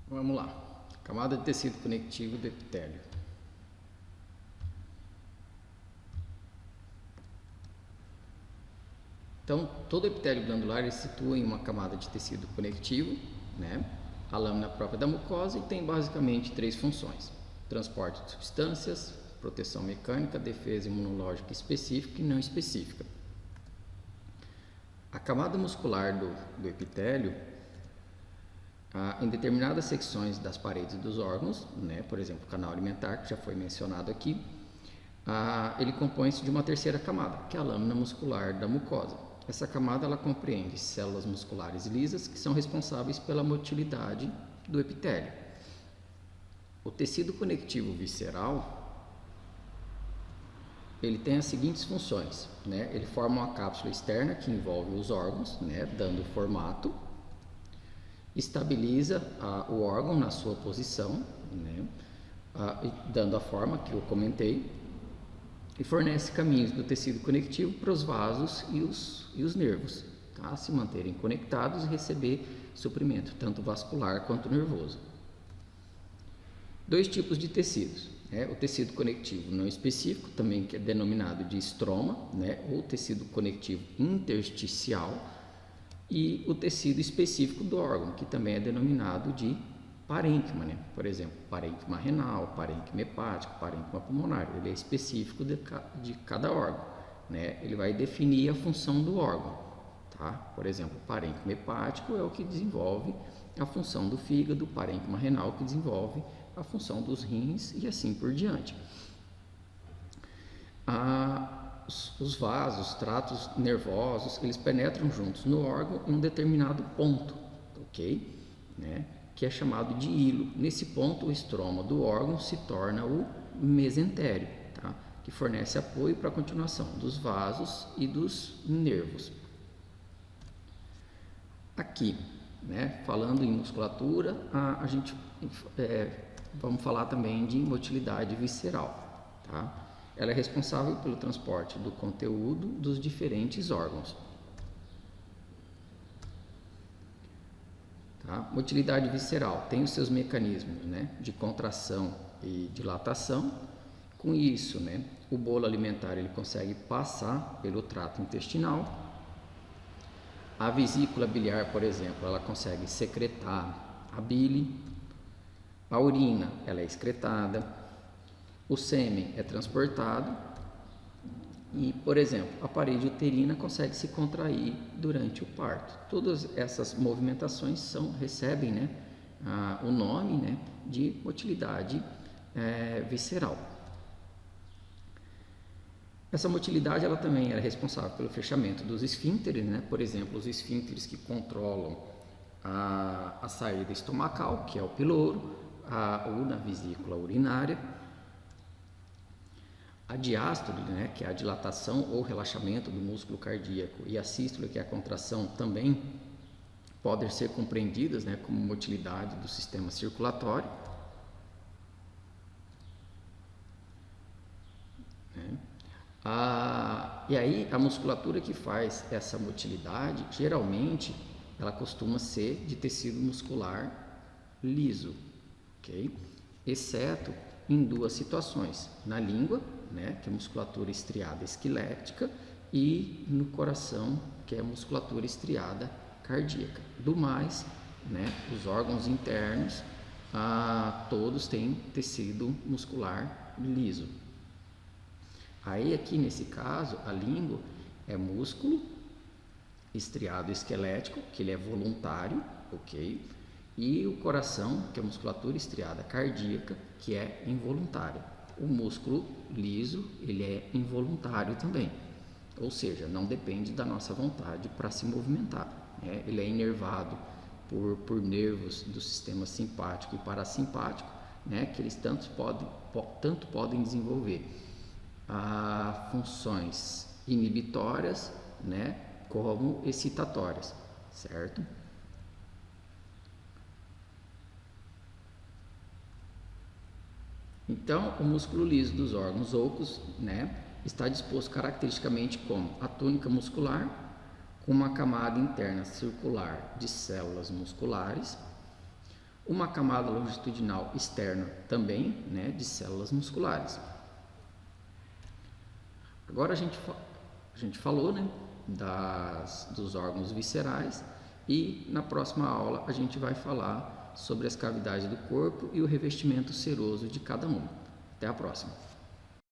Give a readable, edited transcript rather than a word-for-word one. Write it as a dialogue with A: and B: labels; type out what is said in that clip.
A: Vamos lá. Camada de tecido conectivo do epitélio. Então, todo epitélio glandular ele se situa em uma camada de tecido conectivo, né? A lâmina própria da mucosa, e tem basicamente três funções: transporte de substâncias, proteção mecânica, defesa imunológica específica e não específica. A camada muscular do epitélio, em determinadas secções das paredes dos órgãos, né, por exemplo, o canal alimentar, que já foi mencionado aqui, ele compõe-se de uma terceira camada, que é a lâmina muscular da mucosa. Essa camada ela compreende células musculares lisas que são responsáveis pela motilidade do epitélio. O tecido conectivo visceral ele tem as seguintes funções, né? Ele forma uma cápsula externa que envolve os órgãos, né, dando formato, estabiliza o órgão na sua posição, né, dando a forma que eu comentei, e fornece caminhos do tecido conectivo para os vasos e os nervos, tá? Se manterem conectados e receber suprimento, tanto vascular quanto nervoso. Dois tipos de tecidos, né? O tecido conectivo não específico, também que é denominado de estroma, né? Ou tecido conectivo intersticial, e o tecido específico do órgão, que também é denominado de parênquima, né? Por exemplo, parênquima renal, parênquima hepático, parênquima pulmonar. Ele é específico de cada órgão, né? Ele vai definir a função do órgão, tá? Por exemplo, o parênquima hepático é o que desenvolve a função do fígado, o parênquima renal que desenvolve a função dos rins e assim por diante. Os vasos, tratos nervosos, eles penetram juntos no órgão em um determinado ponto, ok? Né? Que é chamado de hilo. Nesse ponto, o estroma do órgão se torna o mesentério, tá? Que fornece apoio para a continuação dos vasos e dos nervos. Aqui, né, falando em musculatura, a gente vamos falar também de motilidade visceral, tá? Ela é responsável pelo transporte do conteúdo dos diferentes órgãos. Tá? Motilidade visceral tem os seus mecanismos, né, de contração e dilatação. Com isso, né, o bolo alimentar ele consegue passar pelo trato intestinal. A vesícula biliar, por exemplo, ela consegue secretar a bile. A urina ela é excretada. O sêmen é transportado. E, por exemplo, a parede uterina consegue se contrair durante o parto. Todas essas movimentações recebem, né, o nome, né, de motilidade visceral. Essa motilidade ela também é responsável pelo fechamento dos esfíncteres, né? Por exemplo, os esfíncteres que controlam a saída estomacal, que é o piloro, ou na vesícula urinária. A diástole, né, que é a dilatação ou relaxamento do músculo cardíaco, e a sístole, que é a contração, também podem ser compreendidas, né, como motilidade do sistema circulatório. E aí a musculatura que faz essa motilidade, geralmente, ela costuma ser de tecido muscular liso, ok? Exceto em duas situações: na língua, né, que é musculatura estriada esquelética, e no coração, que é musculatura estriada cardíaca. Do mais, né, os órgãos internos, todos têm tecido muscular liso. Aí aqui nesse caso, a língua é músculo estriado esquelético, que ele é voluntário, ok? E o coração, que é musculatura estriada cardíaca, que é involuntária. O músculo liso, ele é involuntário também, ou seja, não depende da nossa vontade para se movimentar, né? Ele é inervado por nervos do sistema simpático e parasimpático, né? Que eles tanto podem desenvolver funções inibitórias, né? Como excitatórias, certo? Então, o músculo liso dos órgãos ocos, né, está disposto caracteristicamente como a túnica muscular, com uma camada interna circular de células musculares, uma camada longitudinal externa também, né, de células musculares. Agora a gente falou, né, dos órgãos viscerais, e na próxima aula a gente vai falar sobre as cavidades do corpo e o revestimento seroso de cada uma. Até a próxima!